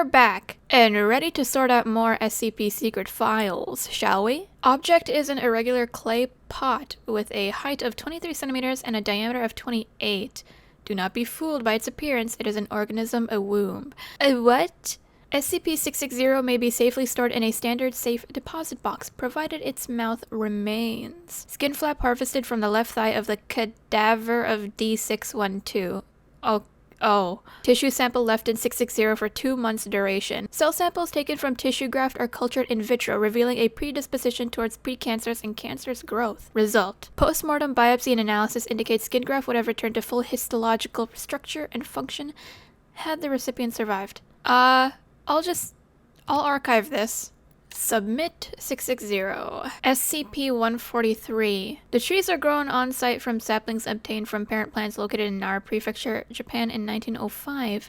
are back and ready to sort out more SCP secret files, shall we? Object is an irregular clay pot with a height of 23 centimeters and a diameter of 28. Do not be fooled by its appearance. It is an organism, a womb. What? SCP-660 may be safely stored in a standard safe deposit box, provided its mouth remains. Skin flap harvested from the left thigh of the cadaver of D612. Oh. Tissue sample left in 660 for 2 months duration. Cell samples taken from tissue graft are cultured in vitro, revealing a predisposition towards precancerous and cancerous growth. Result. Postmortem biopsy and analysis indicate skin graft would have returned to full histological structure and function had the recipient survived. I'll archive this. Submit 660. SCP-143. The trees are grown on site from saplings obtained from parent plants located in Nara Prefecture, Japan in 1905.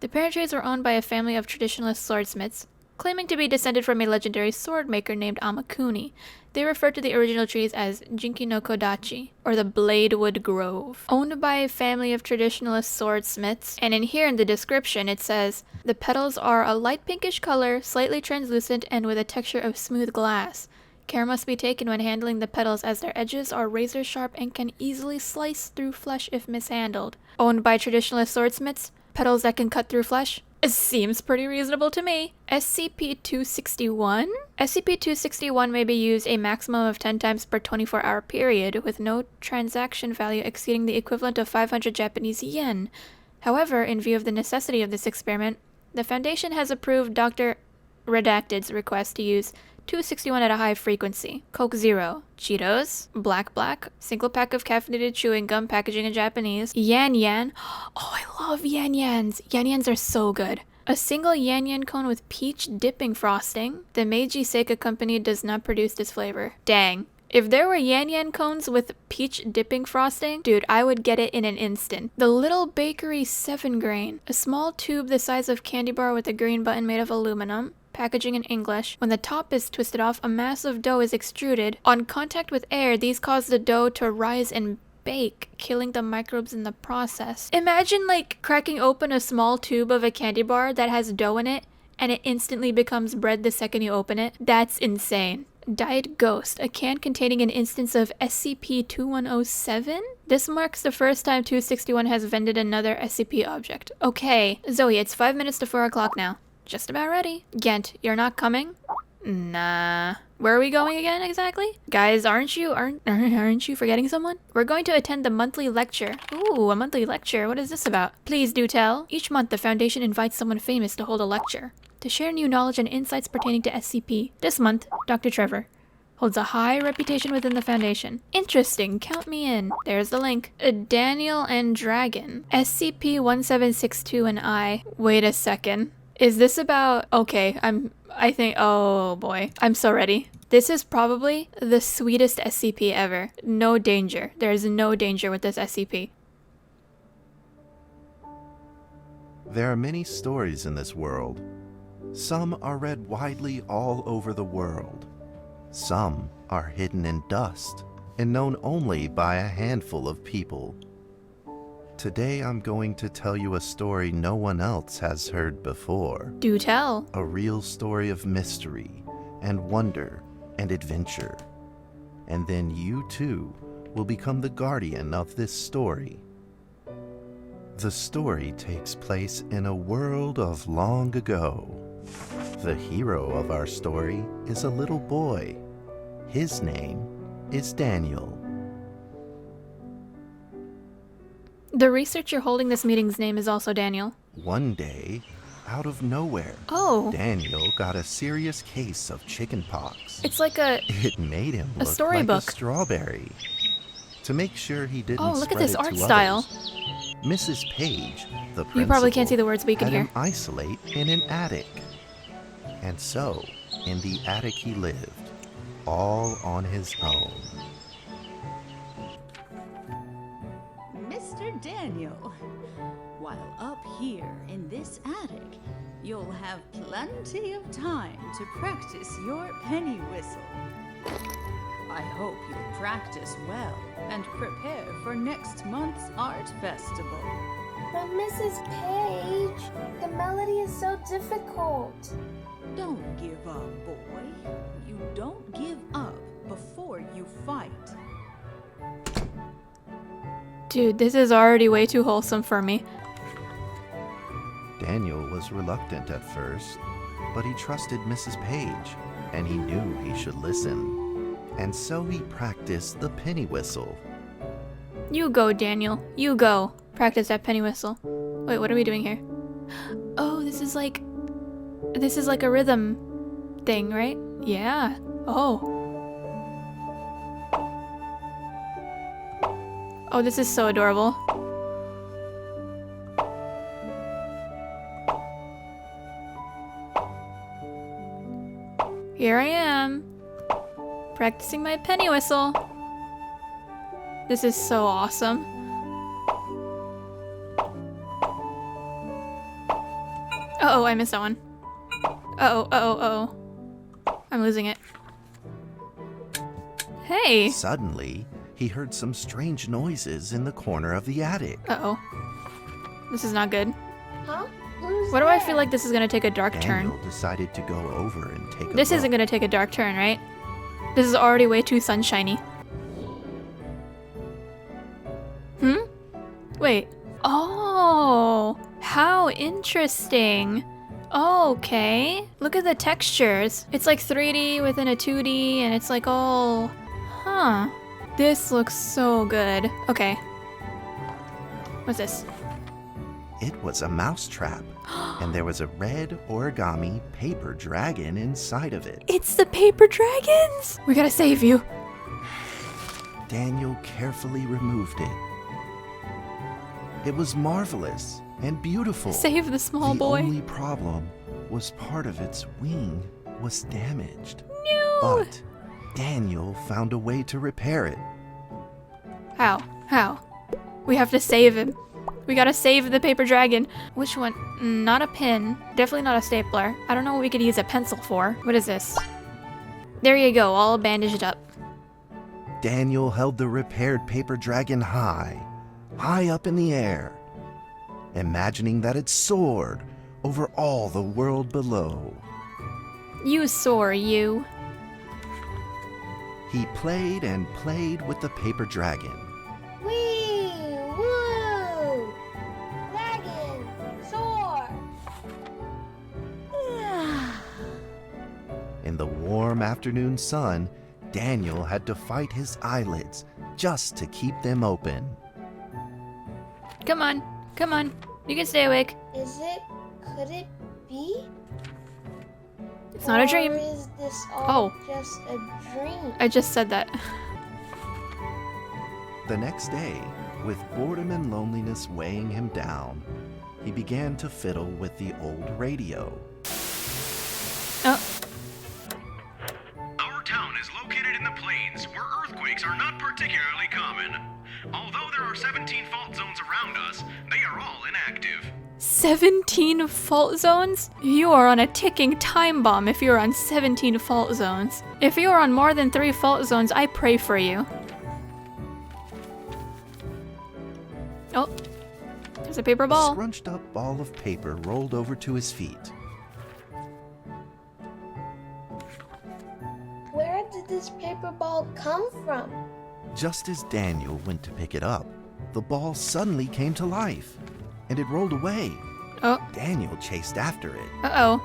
The parent trees were owned by a family of traditionalist swordsmiths, claiming to be descended from a legendary sword maker named Amakuni. They refer to the original trees as Jinki no Kodachi, or the Bladewood Grove. Owned by a family of traditionalist swordsmiths, and in here in the description it says, the petals are a light pinkish color, slightly translucent, and with a texture of smooth glass. Care must be taken when handling the petals as their edges are razor sharp and can easily slice through flesh if mishandled. Owned by traditionalist swordsmiths, petals that can cut through flesh? It seems pretty reasonable to me. SCP-261? SCP-261 may be used a maximum of 10 times per 24-hour period, with no transaction value exceeding the equivalent of 500 Japanese yen. However, in view of the necessity of this experiment, the Foundation has approved Dr. Redacted's request to use 261 at a high frequency. Coke Zero, Cheetos, Black, single pack of caffeinated chewing gum, packaging in Japanese, Yan. Oh, I love Yan-Yans. Yan-Yans are so good. A single Yan-Yan cone with peach dipping frosting. The Meiji Seika company does not produce this flavor. Dang. If there were Yan-Yan cones with peach dipping frosting, dude, I would get it in an instant. The Little Bakery 7-grain. A small tube the size of candy bar with a green button made of aluminum. Packaging in English. When the top is twisted off, a mass of dough is extruded. On contact with air, these cause the dough to rise and bake, killing the microbes in the process. Imagine like cracking open a small tube of a candy bar that has dough in it, and it instantly becomes bread the second you open it. That's insane. Diet Ghost, a can containing an instance of SCP-2107? This marks the first time 261 has vended another SCP object. Okay, Zoe, it's 5 minutes to 4 o'clock now. Just about ready. Gent, you're not coming? Nah. Where are we going again exactly? Guys, aren't you forgetting someone? We're going to attend the monthly lecture. Ooh, a monthly lecture. What is this about? Please do tell. Each month, the Foundation invites someone famous to hold a lecture to share new knowledge and insights pertaining to SCP. This month, Dr. Trevor holds a high reputation within the Foundation. Interesting, count me in. There's the link. Daniel and Dragon. SCP-1762 and I. Wait a second. Is this about... Okay, oh boy. I'm so ready. This is probably the sweetest SCP ever. No danger. There is no danger with this SCP. There are many stories in this world. Some are read widely all over the world. Some are hidden in dust and known only by a handful of people. Today I'm going to tell you a story no one else has heard before. Do tell. A real story of mystery and wonder and adventure. And then you too will become the guardian of this story. The story takes place in a world of long ago. The hero of our story is a little boy. His name is Daniel. The researcher holding this meeting's name is also Daniel. One day, out of nowhere, Daniel got a serious case of chickenpox. It's like It made him look storybook. Like a strawberry. To make sure he didn't look at spread this it art to style. others, Mrs. Page, the principal, You probably can't see the words, but you can had hear. him isolate in an attic. And so, in the attic he lived, all on his own. Mr. Daniel, while up here in this attic, you'll have plenty of time to practice your penny whistle. I hope you practice well and prepare for next month's art festival. But Mrs. Page, the melody is so difficult. Don't give up, boy. You don't give up before you fight. Dude, this is already way too wholesome for me. Daniel was reluctant at first, but he trusted Mrs. Page, and he knew he should listen. And so he practiced the penny whistle. You go, Daniel. You go. Practice that penny whistle. Wait, what are we doing here? Oh, this is like a rhythm thing, right? Yeah. Oh. Oh, this is so adorable. Here I am, practicing my penny whistle. This is so awesome. Uh-oh, I missed that one. Uh-oh, uh-oh, uh-oh. I'm losing it. Hey! Suddenly, he heard some strange noises in the corner of the attic. Uh-oh. This is not good. Huh? Who's Why do I there? feel like this is gonna take a dark Daniel turn? decided to go over and take a This look. isn't gonna take a dark turn, right? This is already way too sunshiny. Wait. Oh, how interesting. Okay. Look at the textures. It's like 3D within a 2D, and it's like all... Huh. This looks so good. Okay. What's this? It was a mousetrap, and there was a red origami paper dragon inside of it. It's the paper dragons! We gotta save you. Daniel carefully removed it. It was marvelous and beautiful. Save the small boy. The only problem was part of its wing was damaged. No! But Daniel found a way to repair it. How? How? We have to save him. We gotta save the paper dragon. Which one? Not a pin. Definitely not a stapler. I don't know what we could use a pencil for. What is this? There you go, all bandaged up. Daniel held the repaired paper dragon high up in the air, imagining that it soared over all the world below. You soar, you. He played and played with the paper dragon. Wee! Woo! Dragon! Soar! In the warm afternoon sun, Daniel had to fight his eyelids just to keep them open. Come on, come on. You can stay awake. Could it be? It's not a dream. Or is this all Oh. just a dream? I just said that. The next day, with boredom and loneliness weighing him down, he began to fiddle with the old radio. Oh, Our town is located in the plains, where earthquakes are not particularly common. Although there are 17 fault zones around us, they are all inactive. 17 fault zones? You are on a ticking time bomb if you're on 17 fault zones. If you are on more than 3 fault zones, I pray for you. Oh, there's a paper A ball. scrunched up ball of paper rolled over to his feet. Where did this paper ball come from? Just as Daniel went to pick it up, the ball suddenly came to life, and it rolled away. Oh, Daniel chased after it. uh-oh.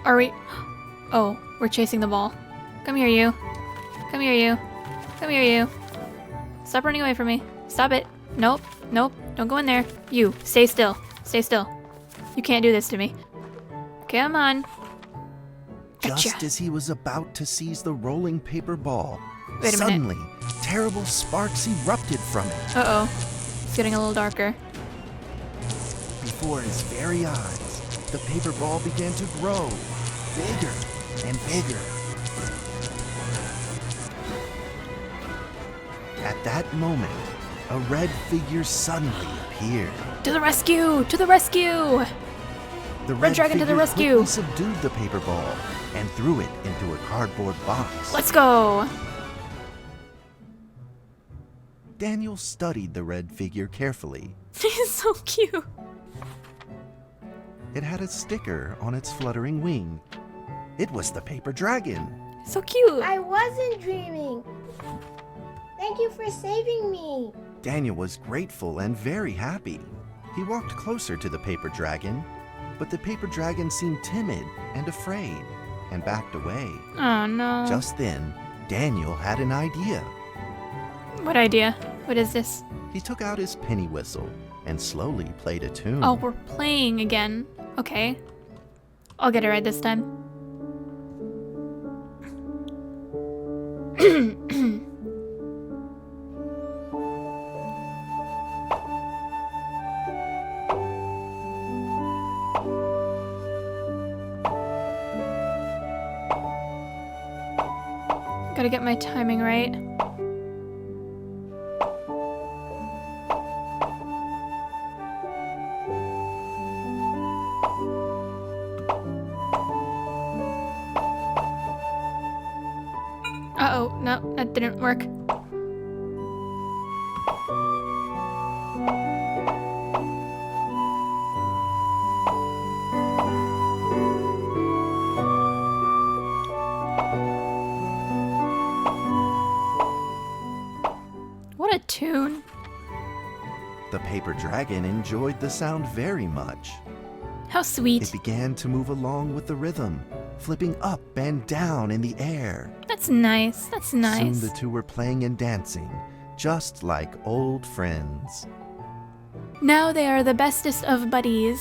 Are we... Oh, we're chasing the ball. Come here, you. Come here, you. Come here, you. Stop running away from me. Stop it. Nope. Nope. Don't go in there. You. Stay still. Stay still. You can't do this to me. Come on. Gotcha. Just as he was about to seize the rolling paper ball, Wait a minute. suddenly, terrible sparks erupted from it. Uh-oh. It's getting a little darker. Before his very eyes, the paper ball began to grow, bigger and bigger. At that moment, a red figure suddenly appeared. To the rescue! To the rescue! The Red dragon to the figure rescue! quickly subdued the paper ball and threw it into a cardboard box. Let's go! Daniel studied the red figure carefully. He's so cute. It had a sticker on its fluttering wing. It was the paper dragon. So cute. I wasn't dreaming. Thank you for saving me. Daniel was grateful and very happy. He walked closer to the paper dragon, but the paper dragon seemed timid and afraid and backed away. Oh no. Just then, Daniel had an idea. What idea? What is this? He took out his penny whistle and slowly played a tune. Oh, we're playing again. Okay. I'll get it right this time. Gotta get my timing right. Uh-oh, no, that didn't work. What a tune. The paper dragon enjoyed the sound very much. How sweet. It began to move along with the rhythm, flipping up and down in the air. That's nice. That's nice. Soon the two were playing and dancing, just like old friends. Now they are the bestest of buddies.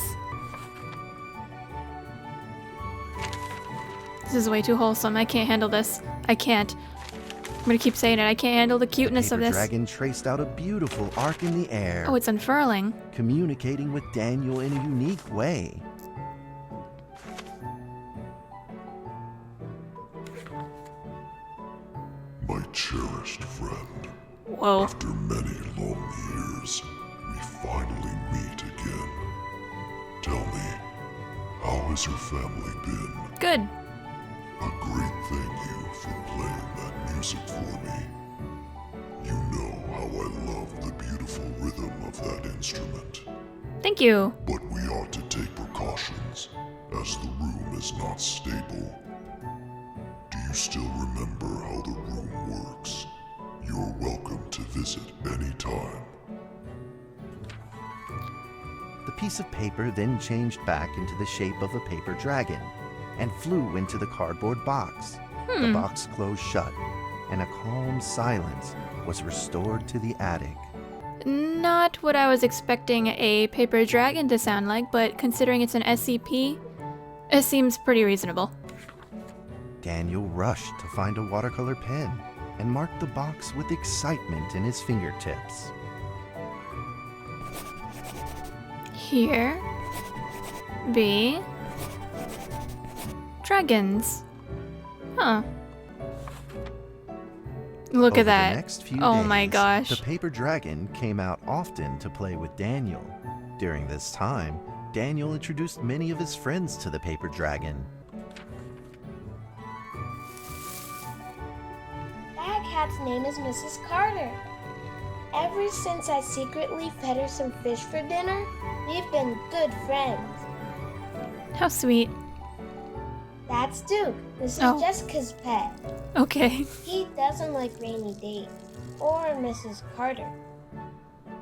This is way too wholesome. I can't handle this. I can't. I'm gonna keep saying it. I can't handle the cuteness of Paper this. dragon traced out a beautiful arc in the air, Oh, it's unfurling. communicating with Daniel in a unique way. My cherished friend, Whoa. after many long years, we finally meet again. Tell me, how has your family been? Good. A great thank you for playing that music for me. You know how I love the beautiful rhythm of that instrument. Thank you. But we ought to take precautions, as the room is not stable. Do you still remember how the room works? You're welcome to visit any time. The piece of paper then changed back into the shape of a paper dragon and flew into the cardboard box. The box closed shut, and a calm silence was restored to the attic. Not what I was expecting a paper dragon to sound like, but considering it's an SCP, it seems pretty reasonable. Daniel rushed to find a watercolor pen and marked the box with excitement in his fingertips. Here be dragons. Huh. Look Over at that. The next few Oh days, my gosh. The paper dragon came out often to play with Daniel. During this time, Daniel introduced many of his friends to the paper dragon. That cat's name is Mrs. Carter. Ever since I secretly fed her some fish for dinner, we've been good friends. How sweet. That's Duke. This is Oh. Jessica's pet. Okay. He doesn't like rainy days or Mrs. Carter.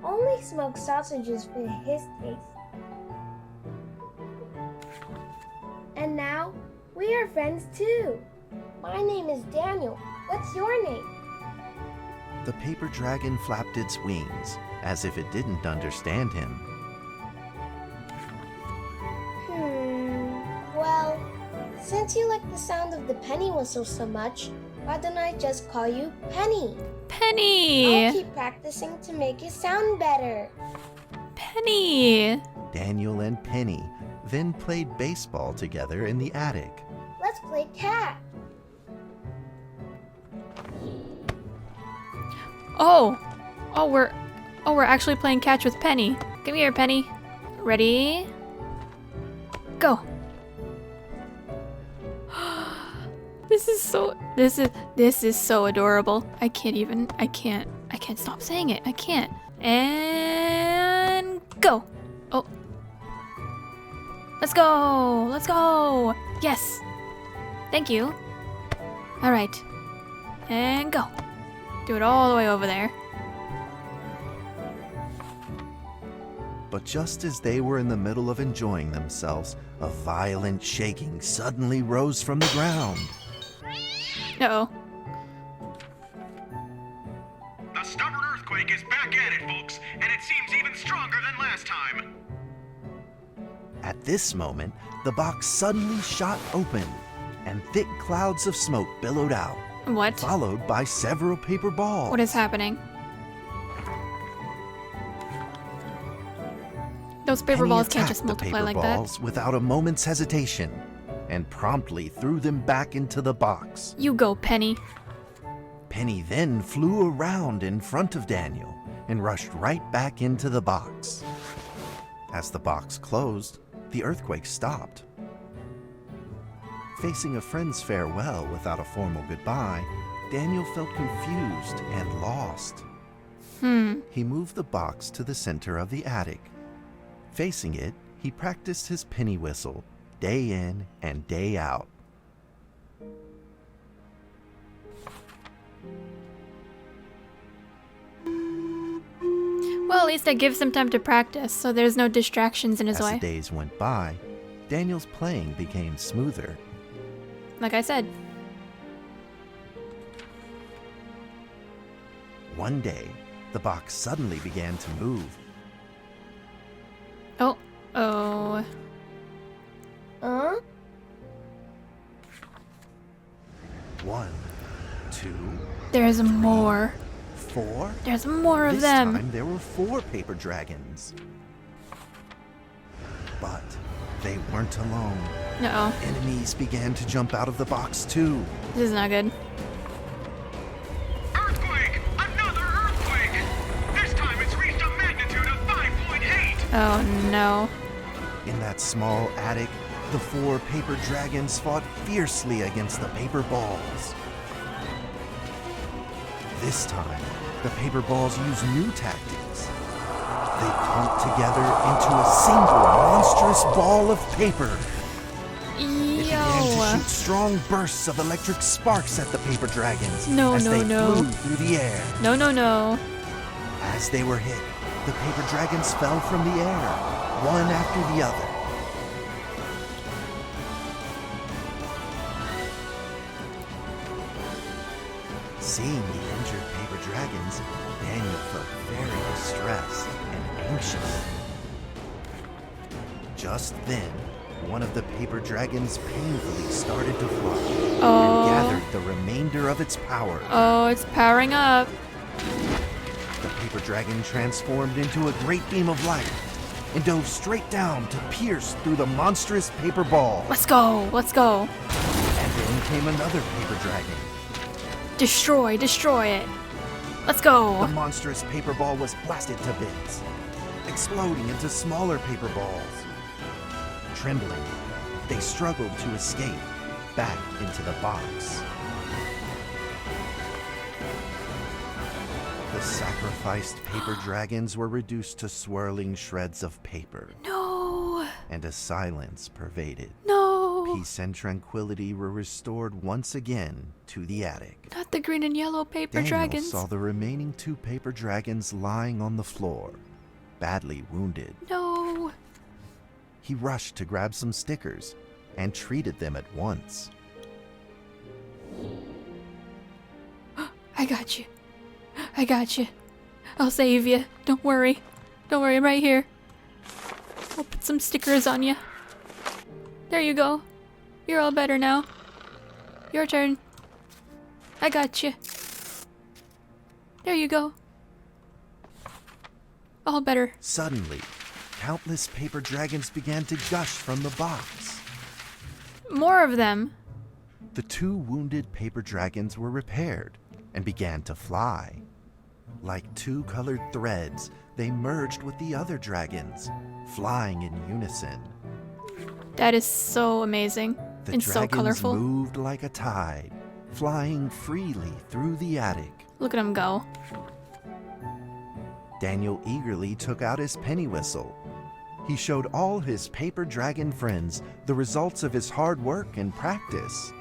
Only smoked sausages fit his taste. And now, we are friends too. My name is Daniel. What's your name? The paper dragon flapped its wings, as if it didn't understand him. Well, since you like the sound of the penny whistle so much, why don't I just call you Penny? Penny! I'll keep practicing to make it sound better. Penny! Daniel and Penny then played baseball together in the attic. Let's play cat. Oh, we're actually playing catch with Penny. Come here, Penny. Ready? Go. This is so adorable. I I can't stop saying it. I can't. And go. Oh. Let's go. Let's go. Yes. Thank you. All right. And go. Do it all the way over there. But just as they were in the middle of enjoying themselves, a violent shaking suddenly rose from the ground. Uh-oh. The stubborn earthquake is back at it, folks, and it seems even stronger than last time. At this moment, the box suddenly shot open, and thick clouds of smoke billowed out, What? followed by several paper balls. What is happening? Those paper Penny balls can't attacked just the multiply paper like balls without a moment's hesitation, and promptly threw them back into the box. that. You go, Penny. Penny then flew around in front of Daniel and rushed right back into the box. As the box closed, the earthquake stopped. Facing a friend's farewell without a formal goodbye, Daniel felt confused and lost. He moved the box to the center of the attic. Facing it, he practiced his penny whistle day in and day out. Well, at least that gives him time to practice, so there's no distractions in his As the way. days went by, Daniel's playing became smoother. Like I said. One day, the box suddenly began to move. Oh. Oh. Huh? 1, 2, There's more. 4. There's more of This them. time there were 4 paper dragons. But they weren't alone. Uh-oh. Enemies began to jump out of the box too. This is not good. Earthquake! Another earthquake! This time it's reached a magnitude of 5.8! Oh, no. In that small attic, the 4 paper dragons fought fiercely against the paper balls. This time, the paper balls used new tactics. They clumped together into a single monstrous ball of paper. It began to Yo. shoot strong bursts of electric sparks at the paper dragons No, as no, they no. flew through the air. No, no, no. As they were hit, the paper dragons fell from the air, one after the other. Seeing the injured paper dragons, Daniel felt very distressed and anxious. Just then, one of the paper dragons painfully started to fly Oh. and gathered the remainder of its power. Oh, it's powering up. The paper dragon transformed into a great beam of light and dove straight down to pierce through the monstrous paper ball. Let's go. Let's go. And then came another paper dragon. Destroy. Destroy it. Let's The go. monstrous paper ball was blasted to bits, exploding into smaller paper balls. Trembling, they struggled to escape back into the box. The sacrificed paper dragons were reduced to swirling shreds of paper, No. and a silence pervaded. No. Peace and tranquility were restored once again to the attic. Not the green and yellow paper Daniel dragons. saw the remaining 2 paper dragons lying on the floor, badly wounded. No. He rushed to grab some stickers and treated them at once. I got you. I got you. I'll save you. Don't worry. Don't worry, I'm right here. I'll put some stickers on you. There you go. You're all better now. Your turn. I got you. There you go. All better. Suddenly, countless paper dragons began to gush from the box. More of them. The 2 wounded paper dragons were repaired and began to fly. Like 2 colored threads, they merged with the other dragons, flying in unison. That is so amazing. The And so dragons colorful. moved like a tide, flying freely through the attic. Look at them go. Daniel eagerly took out his penny whistle. He showed all his paper dragon friends the results of his hard work and practice.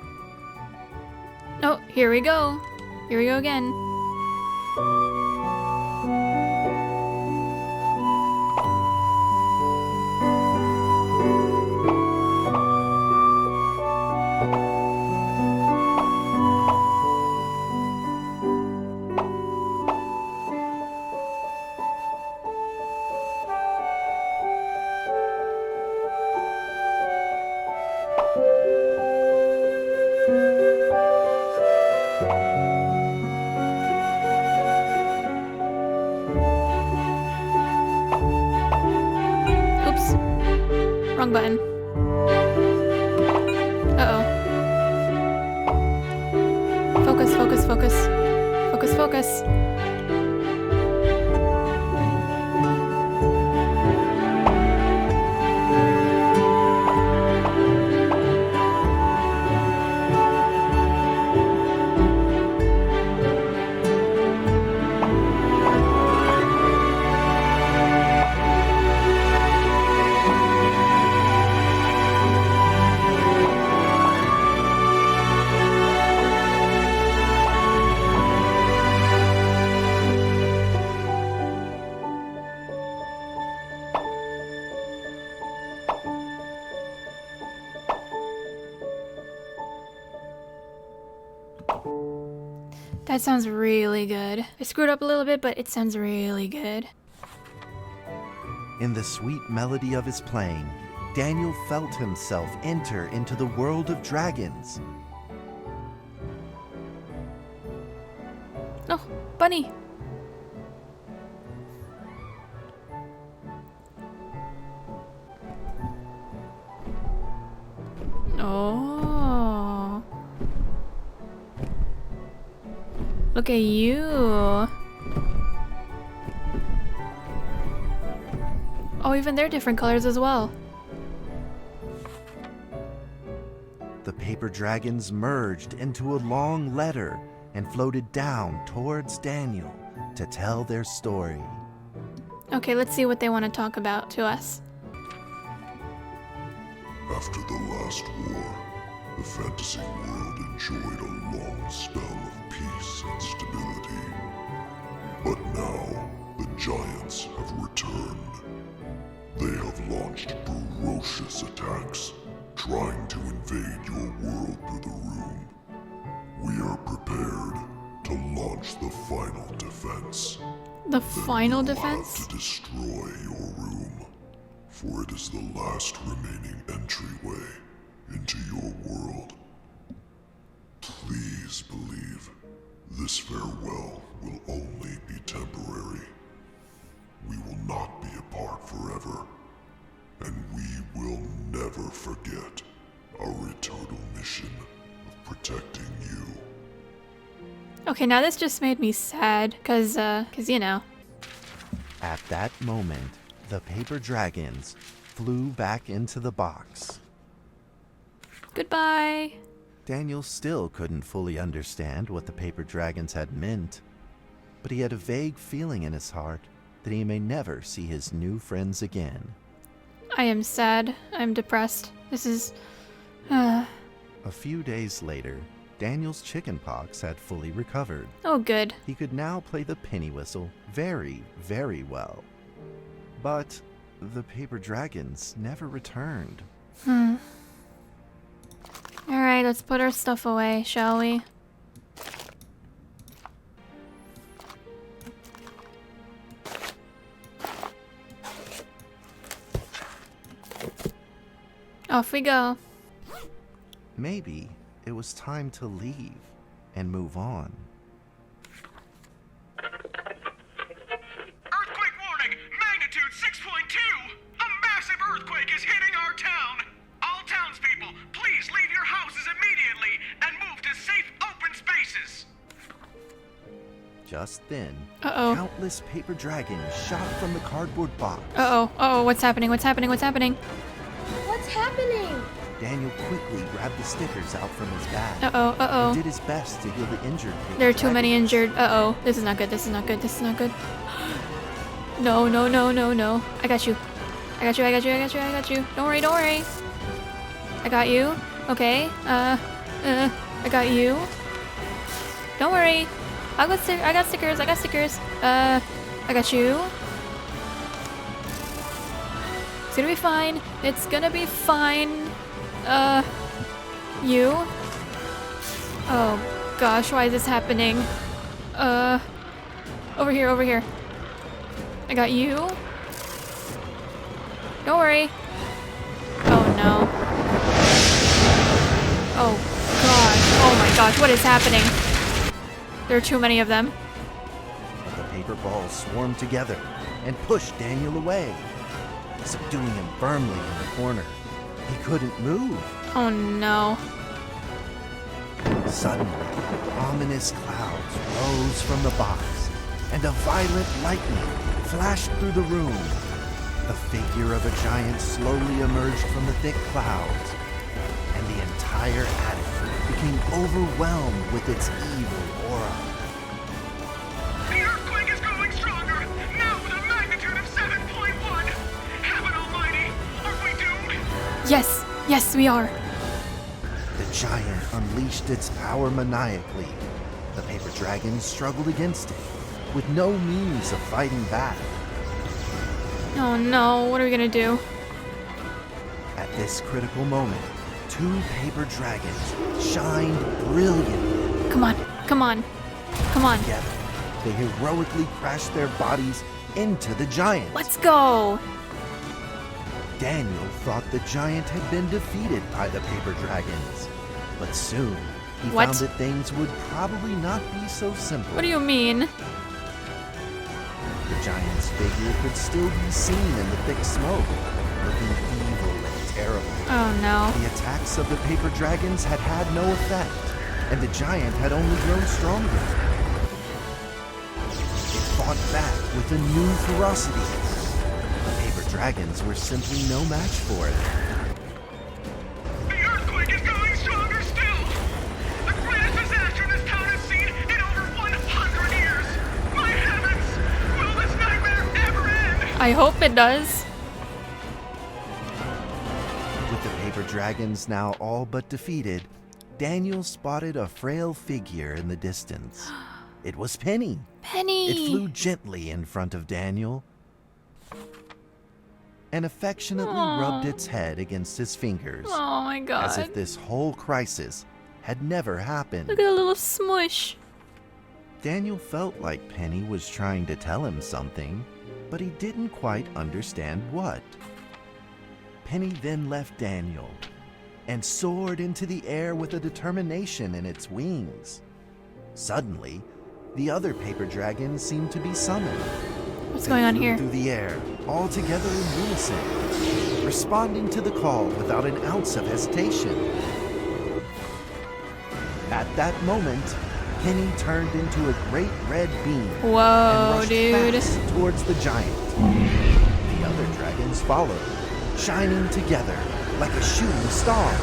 Oh, here we go. Here we go again. Oops. Wrong button. Uh-oh. Focus, focus, focus. Focus, focus. That sounds really good. I screwed up a little bit, but it sounds really good. In the sweet melody of his playing, Daniel felt himself enter into the world of dragons. Oh, bunny. Oh. Look at you. Oh, even they're different colors as well. The paper dragons merged into a long letter and floated down towards Daniel to tell their story. Okay, let's see what they want to talk about to us. After the last war, the fantasy world enjoyed a long spell of peace and stability. But now, the giants have returned. They have launched ferocious attacks, trying to invade your world through the room. We are prepared to launch the final defense. The final You will defense? have to destroy your room, for it is the last remaining entryway into your world. Please believe this farewell will only be temporary. We will not be apart forever, and we will never forget our eternal mission of protecting you. Okay, now this just made me sad, cause you know. At that moment, the paper dragons flew back into the box. Goodbye. Daniel still couldn't fully understand what the paper dragons had meant, but he had a vague feeling in his heart that he may never see his new friends again. I am sad. I'm depressed. This is... A few days later, Daniel's chickenpox had fully recovered. Oh, good. He could now play the penny whistle very, very well. But the paper dragons never returned. Alright, let's put our stuff away, shall we? Off we go. Maybe it was time to leave and move on. Earthquake warning! Magnitude 6.2! A massive earthquake is hitting our town! All townspeople, please leave your houses immediately and move to safe open spaces! Just then, Uh-oh. countless paper dragons shot from the cardboard box. Uh-oh. Uh-oh, what's happening? What's happening? What's happening? What's happening? Daniel quickly grabbed the stickers out from his bag. Uh-oh. and Uh-oh. did his best to heal the injured paper There are too many dragons. injured. Uh-oh. This is not good. This is not good. This is not good. No, no, no, no, no. I got you. I got you, I got you, I got you, I got you. Don't worry, don't worry. I got you. Okay. I got you. Don't worry. I got stickers, I got stickers. I got you. It's gonna be fine. It's gonna be fine. You. Oh gosh, why is this happening? Over here, over here. I got you. Don't worry. Oh no. Oh gosh. Oh my gosh, what is happening? There are too many of them. But the paper balls swarmed together and pushed Daniel away, subduing him firmly in the corner. He couldn't move. Oh no. Suddenly, ominous clouds rose from the box, and a violent lightning flashed through the room. The figure of a giant slowly emerged from the thick clouds, and the entire attic became overwhelmed with its evil aura. The earthquake is growing stronger, now with a magnitude of 7.1. Heaven almighty, are we doomed? Yes, yes, we are. The giant unleashed its power maniacally. The paper dragon struggled against it, with no means of fighting back. Oh no, what are we gonna do? At this critical moment, two paper dragons shined brilliantly. Come on, come on, come on. Together, they heroically crashed their bodies into the giant. Let's go. Daniel thought the giant had been defeated by the paper dragons, but soon he What? found that things would probably not be so simple. What do you mean? The giant's figure could still be seen in the thick smoke, looking evil and terrible. Oh no. The attacks of the paper dragons had had no effect, and the giant had only grown stronger. It fought back with a new ferocity. The paper dragons were simply no match for it. The earthquake is going stronger still! The greatest disaster this town has seen in over 100 years! My heavens! Will this nightmare ever end? I hope it does. With the paper dragons now all but defeated, Daniel spotted a frail figure in the distance. It was Penny. Penny. It flew gently in front of Daniel and affectionately rubbed its head against his fingers, Oh my god. as if this whole crisis had never happened. Look at the little smush. Daniel felt like Penny was trying to tell him something, but he didn't quite understand what. Penny then left Daniel and soared into the air with a determination in its wings. Suddenly, the other paper dragons seemed to be summoned. What's They going on flew here? through the air, all together in unison, responding to the call without an ounce of hesitation. At that moment, Penny turned into a great red beam and Whoa, rushed dude. fast towards the giant. The other dragons followed, shining together like a shooting star.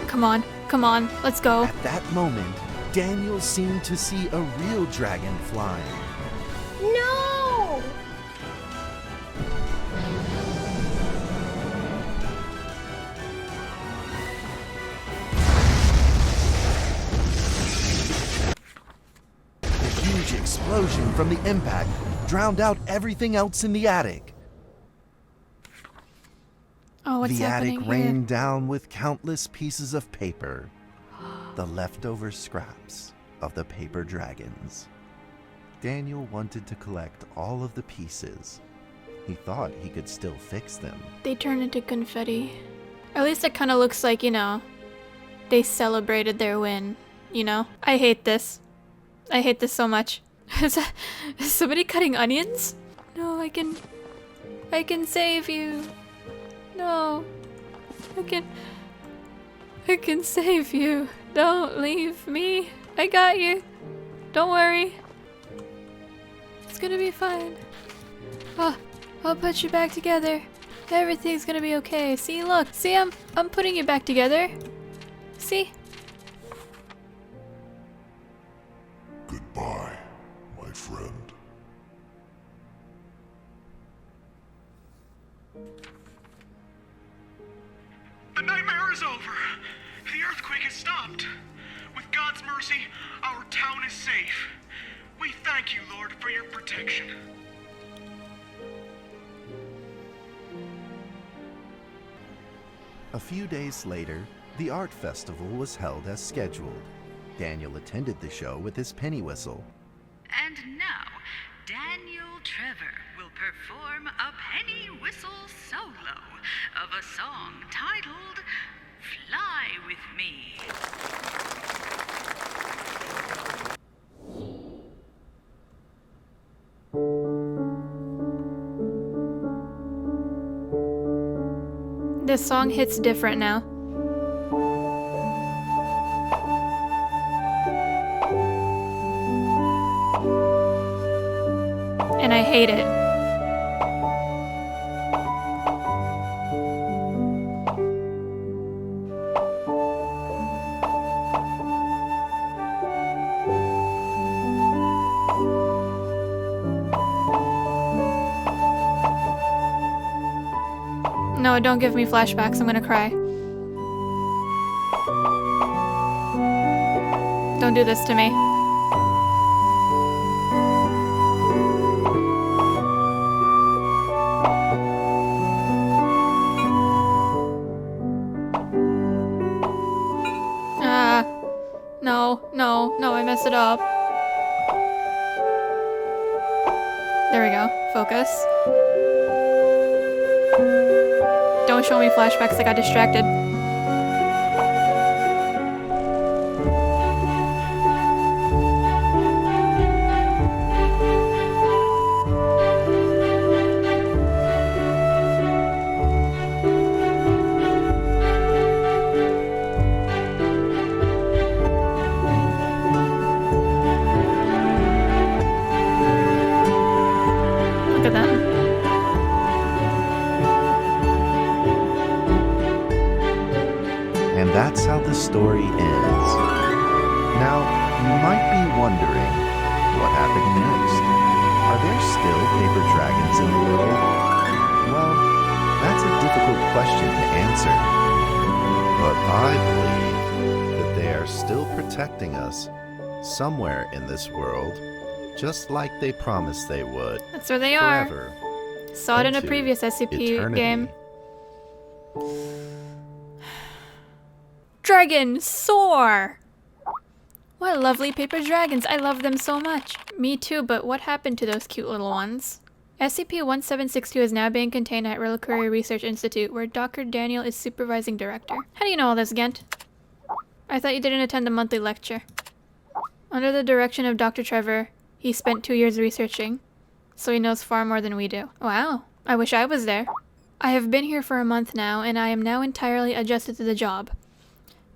Come on, let's go. At that moment, Daniel seemed to see a real dragon flying. No! The huge explosion from the impact drowned out everything else in the attic. Oh, what's The happening attic here? rained down with countless pieces of paper, the leftover scraps of the paper dragons. Daniel wanted to collect all of the pieces. He thought he could still fix them. They turn into confetti. Or at least it kind of looks like, you know, they celebrated their win, you know? I hate this. I hate this so much. Is somebody cutting onions? No, I can save you. No. I can save you. Don't leave me. I got you. Don't worry. It's gonna be fine. Oh, I'll put you back together. Everything's gonna be okay. See, look. See, I'm putting you back together. See? Goodbye, my friend. is over. The earthquake has stopped. With God's mercy, our town is safe. We thank you, Lord, for your protection. A few days later, the art festival was held as scheduled. Daniel attended the show with his penny whistle. And now, Daniel Trevor will perform a penny whistle solo of a song titled Fly With Me. This song hits different now. And I hate it. No, don't give me flashbacks. I'm gonna cry. Don't do this to me. No, I messed it up. There we go. Focus. Don't show me flashbacks, I got distracted. Look at them. And that's how the story ends. Now, you might be wondering, what happened next? Are there still paper dragons in the world? Well, that's a difficult question to answer. But I believe that they are still protecting us somewhere in this world, just like they promised they would. That's where they are. Forever. Saw it in a into previous SCP eternity. game. Dragon, soar! What lovely paper dragons. I love them so much. Me too, but what happened to those cute little ones? SCP-1762 is now being contained at Reliquary Research Institute, where Dr. Daniel is supervising director. How do you know all this, Gent? I thought you didn't attend the monthly lecture. Under the direction of Dr. Trevor, he spent 2 years researching, so he knows far more than we do. Wow, I wish I was there. I have been here for a month now, and I am now entirely adjusted to the job.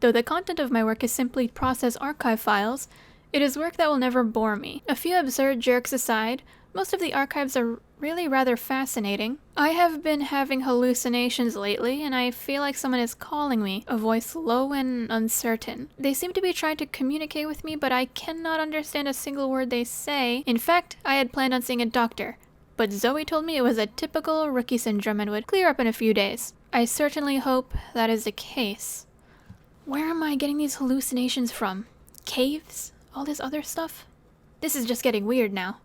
Though the content of my work is simply process archive files, it is work that will never bore me. A few absurd jerks aside, most of the archives are really rather fascinating. I have been having hallucinations lately, and I feel like someone is calling me, a voice low and uncertain. They seem to be trying to communicate with me, but I cannot understand a single word they say. In fact, I had planned on seeing a doctor, but Zoe told me it was a typical rookie syndrome and would clear up in a few days. I certainly hope that is the case. Where am I getting these hallucinations from? Caves? All this other stuff? This is just getting weird now.